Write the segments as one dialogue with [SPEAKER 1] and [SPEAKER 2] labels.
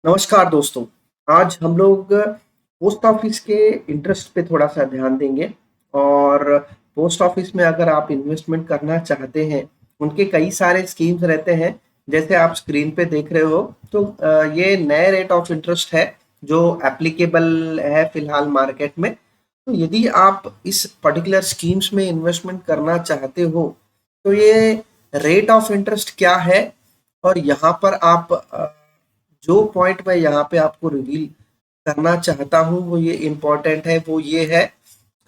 [SPEAKER 1] नमस्कार दोस्तों। आज हम लोग पोस्ट ऑफिस के इंटरेस्ट पे थोड़ा सा ध्यान देंगे। और पोस्ट ऑफिस में अगर आप इन्वेस्टमेंट करना चाहते हैं, उनके कई सारे स्कीम्स रहते हैं। जैसे आप स्क्रीन पे देख रहे हो, तो ये नए रेट ऑफ इंटरेस्ट है जो एप्लीकेबल है फिलहाल मार्केट में। तो यदि आप इस पर्टिकुलर स्कीम्स में इन्वेस्टमेंट करना चाहते हो, तो ये रेट ऑफ इंटरेस्ट क्या है, और यहाँ पर आप जो पॉइंट मैं यहाँ पे आपको रिवील करना चाहता हूँ वो ये इम्पोर्टेंट है, वो ये है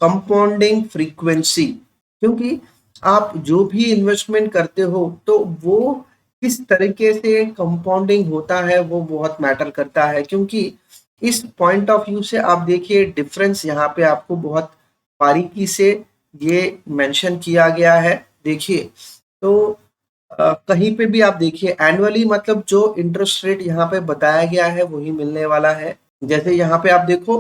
[SPEAKER 1] कंपाउंडिंग फ्रीक्वेंसी। क्योंकि आप जो भी इन्वेस्टमेंट करते हो तो वो किस तरीके से कंपाउंडिंग होता है वो बहुत मैटर करता है। क्योंकि इस पॉइंट ऑफ व्यू से आप देखिए, डिफरेंस यहाँ पे आपको बहुत बारीकी से ये मेंशन किया गया है। देखिए, तो कहीं पे भी आप देखिए, एनुअली मतलब जो इंटरेस्ट रेट यहाँ पे बताया गया है वही मिलने वाला है। जैसे यहाँ पे आप देखो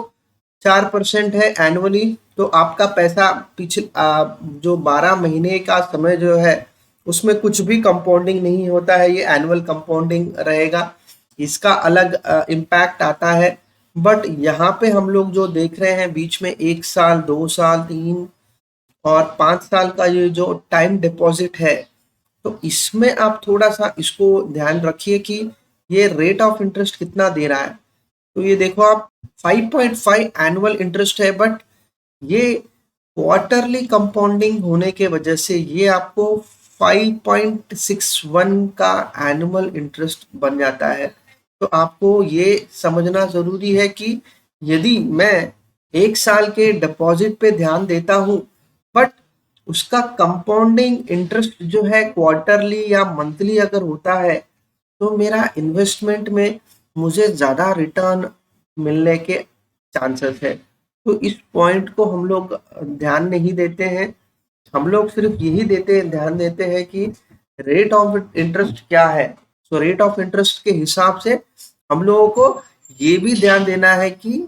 [SPEAKER 1] 4% है एनुअली, तो आपका पैसा जो 12 महीने का समय जो है उसमें कुछ भी कंपाउंडिंग नहीं होता है, ये एनुअल कंपाउंडिंग रहेगा। इसका अलग इम्पैक्ट आता है। बट यहाँ पे हम लोग जो देख रहे हैं बीच में 1 साल, 2 साल, 3 और 5 साल का ये जो टाइम डिपॉजिट है, तो इसमें आप थोड़ा सा इसको ध्यान रखिए कि ये रेट ऑफ इंटरेस्ट कितना दे रहा है। तो ये देखो आप, 5.5 एनुअल इंटरेस्ट है, बट ये क्वार्टरली कंपाउंडिंग होने के वजह से ये आपको 5.61 का एनुअल इंटरेस्ट बन जाता है। तो आपको ये समझना जरूरी है कि यदि मैं 1 साल के डिपॉजिट पे ध्यान देता हूँ, बट उसका कंपाउंडिंग इंटरेस्ट जो है क्वार्टरली या मंथली अगर होता है, तो मेरा इन्वेस्टमेंट में मुझे ज़्यादा रिटर्न मिलने के चांसेस है। तो इस पॉइंट को हम लोग ध्यान नहीं देते हैं। हम लोग सिर्फ यही ध्यान देते हैं कि रेट ऑफ इंटरेस्ट क्या है। तो रेट ऑफ इंटरेस्ट के हिसाब से हम लोगों को ये भी ध्यान देना है कि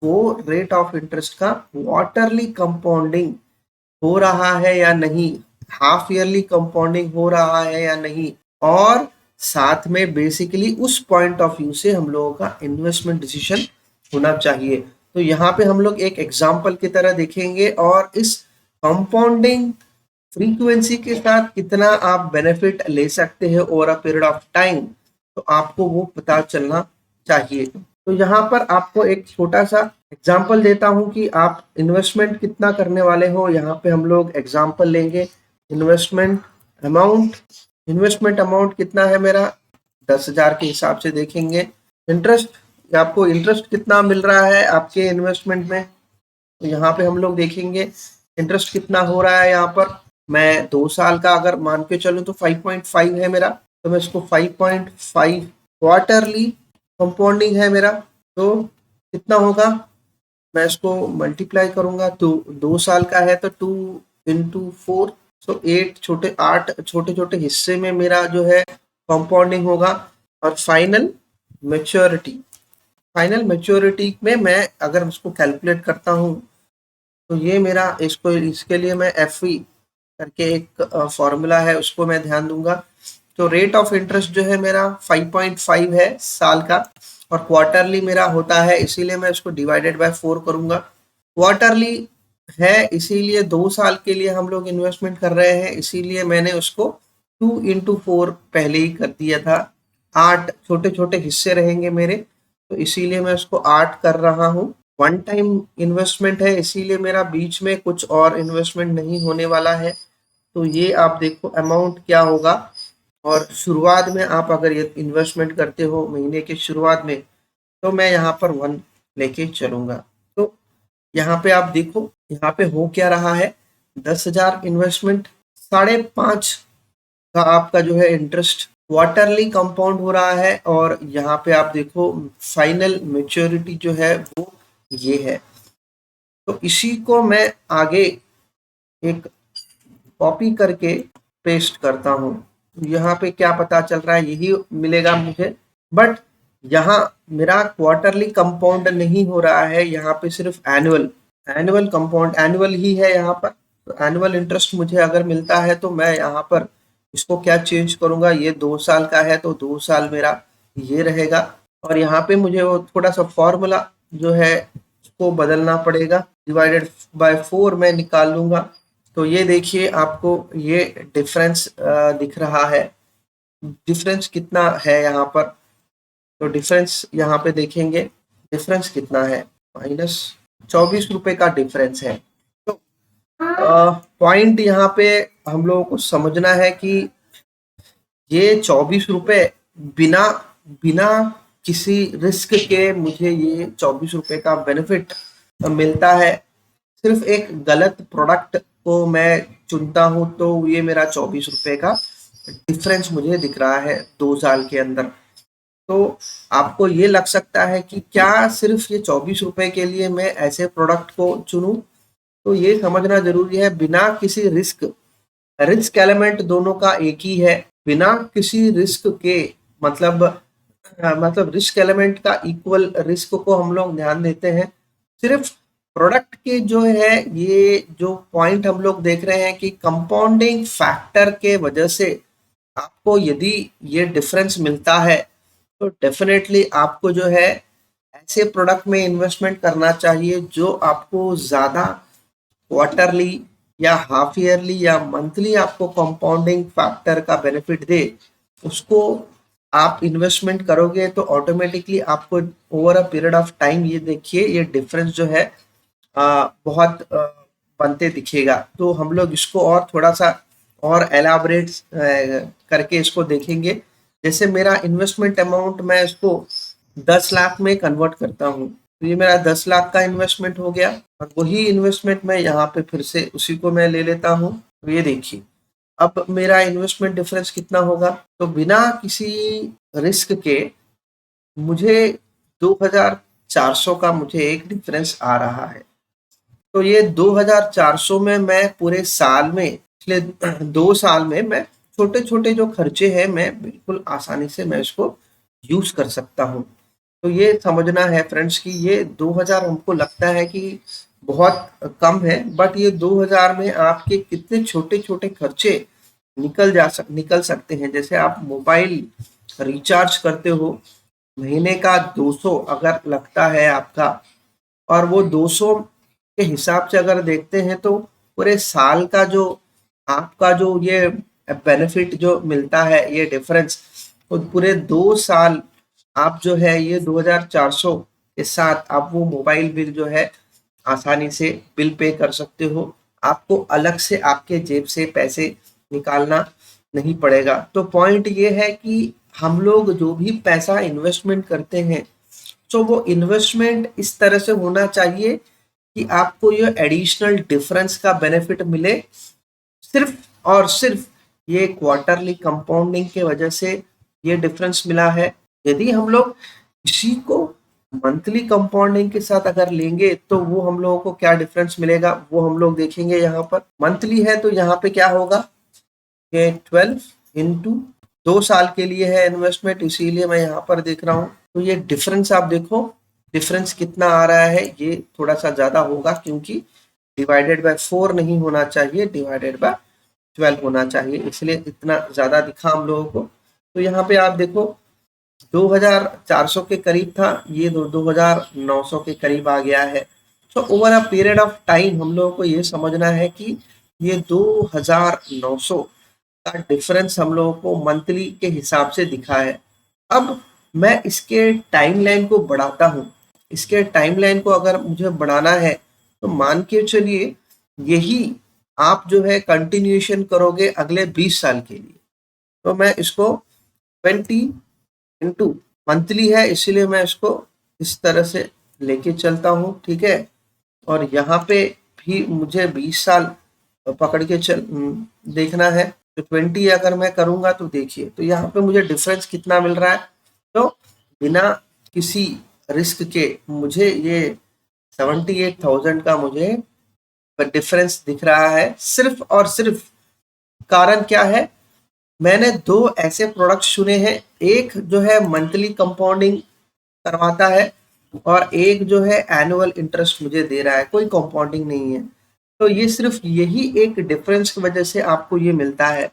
[SPEAKER 1] वो रेट ऑफ इंटरेस्ट का क्वार्टरली कंपाउंडिंग हो रहा है या नहीं, हाफ ईयरली कंपाउंडिंग हो रहा है या नहीं। और साथ में बेसिकली उस पॉइंट ऑफ व्यू से हम लोगों का इन्वेस्टमेंट डिसीजन होना चाहिए। तो यहाँ पे हम लोग एक एग्जांपल की तरह देखेंगे, और इस कंपाउंडिंग फ्रीक्वेंसी के साथ कितना आप बेनिफिट ले सकते हैं over a period of time, तो आपको वो पता चलना चाहिए। तो यहाँ पर आपको एक छोटा सा एग्जाम्पल देता हूँ कि आप इन्वेस्टमेंट कितना करने वाले हो। यहाँ पे हम लोग एग्जाम्पल लेंगे। इन्वेस्टमेंट अमाउंट इन्वेस्टमेंट अमाउंट कितना है मेरा, 10,000 के हिसाब से देखेंगे। इंटरेस्ट, आपको इंटरेस्ट कितना मिल रहा है आपके इन्वेस्टमेंट में, तो यहाँ पे हम लोग देखेंगे इंटरेस्ट कितना हो रहा है। यहाँ पर मैं 2 साल का अगर मान के चलूँ तो 5.5 है मेरा, तो मैं इसको 5.5 क्वार्टरली कंपाउंडिंग है मेरा, तो कितना होगा, मैं इसको मल्टीप्लाई करूंगा तो 2 साल का है तो 2 into 4, सो 8 छोटे छोटे हिस्से में मेरा जो है कंपाउंडिंग होगा। और फाइनल मेच्योरिटी में मैं अगर उसको कैलकुलेट करता हूँ, तो ये मेरा इसके लिए मैं एफ ई करके एक फॉर्मूला है उसको मैं ध्यान दूंगा। तो रेट ऑफ इंटरेस्ट जो है मेरा 5.5 है साल का, और क्वार्टरली मेरा होता है, इसीलिए मैं इसको डिवाइडेड बाय 4 करूंगा। क्वार्टरली है इसीलिए 2 साल के लिए हम लोग इन्वेस्टमेंट कर रहे हैं, इसीलिए मैंने उसको 2 into 4 पहले ही कर दिया था। 8 छोटे छोटे हिस्से रहेंगे मेरे, तो इसीलिए मैं उसको 8 कर रहा हूँ। वन टाइम इन्वेस्टमेंट है, इसीलिए मेरा बीच में कुछ और इन्वेस्टमेंट नहीं होने वाला है। तो ये आप देखो अमाउंट क्या होगा। और शुरुआत में आप अगर ये इन्वेस्टमेंट करते हो महीने के शुरुआत में, तो मैं यहाँ पर 1 लेके चलूंगा। तो यहाँ पे आप देखो, यहाँ पे हो क्या रहा है, 10,000 इन्वेस्टमेंट, 5.5 का आपका जो है इंटरेस्ट क्वार्टरली कंपाउंड हो रहा है। और यहाँ पे आप देखो फाइनल मेच्योरिटी जो है वो ये है। तो इसी को मैं आगे एक कॉपी करके पेस्ट करता हूँ। यहाँ पे क्या पता चल रहा है, यही मिलेगा मुझे। बट यहाँ मेरा क्वार्टरली कंपाउंड नहीं हो रहा है, यहाँ पे सिर्फ एनुअल कंपाउंड एनुअल ही है यहाँ पर। तो एनुअल इंटरेस्ट मुझे अगर मिलता है तो मैं यहाँ पर इसको क्या चेंज करूंगा, ये 2 साल का है तो 2 साल मेरा ये रहेगा। और यहाँ पे मुझे वो थोड़ा सा फॉर्मूला जो है उसको बदलना पड़ेगा, डिवाइडेड बाय 4 मैं निकाल लूंगा। तो ये देखिए आपको ये डिफरेंस दिख रहा है। डिफरेंस कितना है यहाँ पर, तो डिफरेंस यहाँ पे देखेंगे, डिफरेंस कितना है, -24 रुपए का डिफरेंस है। तो पॉइंट यहाँ पे हम लोगों को समझना है कि ये 24 रुपए बिना बिना किसी रिस्क के मुझे ये 24 रुपए का बेनिफिट मिलता है। सिर्फ एक गलत प्रोडक्ट को मैं चुनता हूँ तो ये मेरा 24 रुपए का डिफरेंस मुझे दिख रहा है 2 साल के अंदर। तो आपको ये लग सकता है कि क्या सिर्फ ये 24 रुपए के लिए मैं ऐसे प्रोडक्ट को चुनूं, तो ये समझना जरूरी है बिना किसी रिस्क, रिस्क एलिमेंट दोनों का एक ही है, बिना किसी रिस्क के, मतलब मतलब रिस्क एलिमेंट का इक्वल रिस्क को हम लोग ध्यान देते हैं। सिर्फ प्रोडक्ट के जो है ये जो पॉइंट हम लोग देख रहे हैं कि कंपाउंडिंग फैक्टर के वजह से आपको यदि ये डिफरेंस मिलता है तो डेफिनेटली आपको जो है ऐसे प्रोडक्ट में इन्वेस्टमेंट करना चाहिए जो आपको ज़्यादा क्वार्टरली या हाफ ईयरली या मंथली आपको कंपाउंडिंग फैक्टर का बेनिफिट दे, उसको आप इन्वेस्टमेंट करोगे तो ऑटोमेटिकली आपको over a period of time ये देखिए ये डिफरेंस जो है बहुत बनते दिखेगा। तो हम लोग इसको और थोड़ा सा और एलाबरेट करके इसको देखेंगे। जैसे मेरा इन्वेस्टमेंट अमाउंट मैं इसको 10 लाख में कन्वर्ट करता हूँ, तो ये मेरा 10 लाख का इन्वेस्टमेंट हो गया और वही इन्वेस्टमेंट मैं यहाँ पे फिर से उसी को मैं ले लेता हूँ। तो ये देखिए अब मेरा इन्वेस्टमेंट डिफरेंस कितना होगा, तो बिना किसी रिस्क के मुझे 2400 का मुझे एक डिफरेंस आ रहा है। तो ये 2400 में मैं पूरे साल में, पिछले 2 साल में मैं छोटे छोटे जो खर्चे हैं मैं बिल्कुल आसानी से मैं इसको यूज कर सकता हूँ। तो ये समझना है फ्रेंड्स कि ये 2000 हमको लगता है कि बहुत कम है, बट ये 2000 में आपके कितने छोटे छोटे खर्चे निकल सकते हैं। जैसे आप मोबाइल रिचार्ज करते हो, महीने का 200 अगर लगता है आपका, और वो 200 के हिसाब से अगर देखते हैं तो पूरे साल का जो आपका जो ये बेनिफिट जो मिलता है ये डिफरेंस, तो पूरे 2 साल आप जो है ये 2400 के साथ आप वो मोबाइल बिल जो है आसानी से बिल पे कर सकते हो। आपको अलग से आपके जेब से पैसे निकालना नहीं पड़ेगा। तो पॉइंट ये है कि हम लोग जो भी पैसा इन्वेस्टमेंट करते हैं तो वो इन्वेस्टमेंट इस तरह से होना चाहिए कि आपको ये एडिशनल डिफरेंस का बेनिफिट मिले, सिर्फ और सिर्फ ये क्वार्टरली कंपाउंडिंग के वजह से ये डिफरेंस मिला है। यदि हम लोग इसी को मंथली कंपाउंडिंग के साथ अगर लेंगे तो वो हम लोगों को क्या डिफरेंस मिलेगा वो हम लोग देखेंगे। यहाँ पर मंथली है तो यहाँ पे क्या होगा, ये 12 इंटू 2 साल के लिए है इन्वेस्टमेंट, इसीलिए मैं यहाँ पर देख रहा हूँ। तो ये डिफरेंस आप देखो, डिफरेंस कितना आ रहा है, ये थोड़ा सा ज्यादा होगा क्योंकि डिवाइडेड बाय 4 नहीं होना चाहिए, डिवाइडेड बाय 12 होना चाहिए, इसलिए इतना ज्यादा दिखा हम लोगों को। तो यहाँ पे आप देखो 2400 के करीब था, ये 2900 के करीब आ गया है। तो over a period of time हम लोगों को ये समझना है कि ये 2900 का डिफरेंस हम लोगों को मंथली के हिसाब से दिखा है। अब मैं इसके टाइमलाइन को बढ़ाता हूँ, इसके टाइमलाइन को अगर मुझे बढ़ाना है तो मान के चलिए यही आप जो है कंटिन्यूएशन करोगे अगले 20 साल के लिए। तो मैं इसको 20 इंटू मंथली है इसीलिए मैं इसको इस तरह से लेके चलता हूँ, ठीक है। और यहाँ पे भी मुझे 20 साल पकड़ के देखना है। तो 20 अगर मैं करूंगा तो देखिए तो यहाँ पे मुझे डिफरेंस कितना मिल रहा है, तो बिना किसी रिस्क के मुझे ये 78,000 का मुझे डिफरेंस दिख रहा है। सिर्फ और सिर्फ कारण क्या है, मैंने 2 ऐसे प्रोडक्ट्स चुने हैं, एक जो है मंथली कंपाउंडिंग करवाता है और एक जो है एनुअल इंटरेस्ट मुझे दे रहा है, कोई कंपाउंडिंग नहीं है। तो ये सिर्फ यही एक डिफरेंस की वजह से आपको ये मिलता है।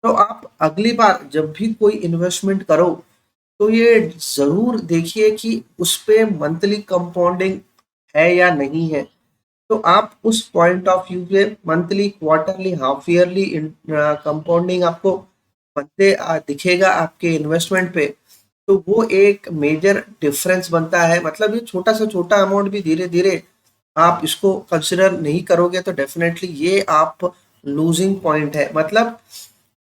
[SPEAKER 1] तो आप अगली बार जब भी कोई इन्वेस्टमेंट करो तो ये जरूर देखिए कि उस पे मंथली कंपाउंडिंग है या नहीं है। तो आप उस पॉइंट ऑफ व्यू से monthly, quarterly, half yearly compounding आपको बनते दिखेगा आपके इन्वेस्टमेंट पे, तो वो एक मेजर डिफरेंस बनता है। मतलब ये छोटा से छोटा अमाउंट भी धीरे धीरे आप इसको कंसिडर नहीं करोगे तो डेफिनेटली ये आप लूजिंग पॉइंट है। मतलब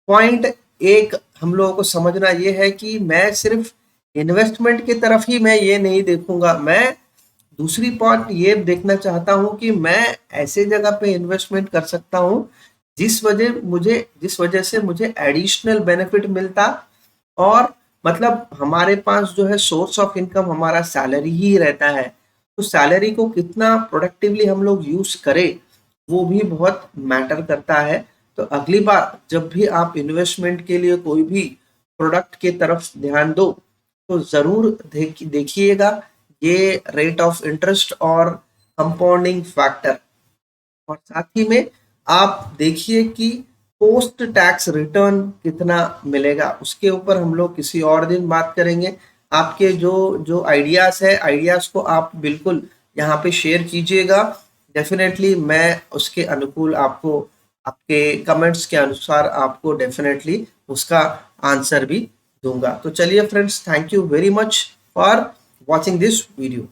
[SPEAKER 1] पॉइंट एक हम लोगों को समझना ये है कि मैं सिर्फ इन्वेस्टमेंट की तरफ ही मैं ये नहीं देखूंगा, मैं दूसरी पॉइंट ये देखना चाहता हूं कि मैं ऐसे जगह पे इन्वेस्टमेंट कर सकता हूं जिस वजह से मुझे एडिशनल बेनिफिट मिलता। और मतलब हमारे पास जो है सोर्स ऑफ इनकम हमारा सैलरी ही रहता है, तो सैलरी को कितना प्रोडक्टिवली हम लोग यूज करें वो भी बहुत मैटर करता है। तो अगली बार जब भी आप इन्वेस्टमेंट के लिए कोई भी प्रोडक्ट के तरफ ध्यान दो तो जरूर देखिएगा ये रेट ऑफ इंटरेस्ट और कंपाउंडिंग फैक्टर। और साथ ही में आप देखिए कि पोस्ट टैक्स रिटर्न कितना मिलेगा, उसके ऊपर हम लोग किसी और दिन बात करेंगे। आपके जो जो आइडियाज है, आइडियाज को आप बिल्कुल यहाँ पे शेयर कीजिएगा। डेफिनेटली मैं उसके अनुकूल आपको, आपके कमेंट्स के अनुसार आपको डेफिनेटली उसका आंसर भी दूंगा। तो चलिए friends, thank you very much for watching this video.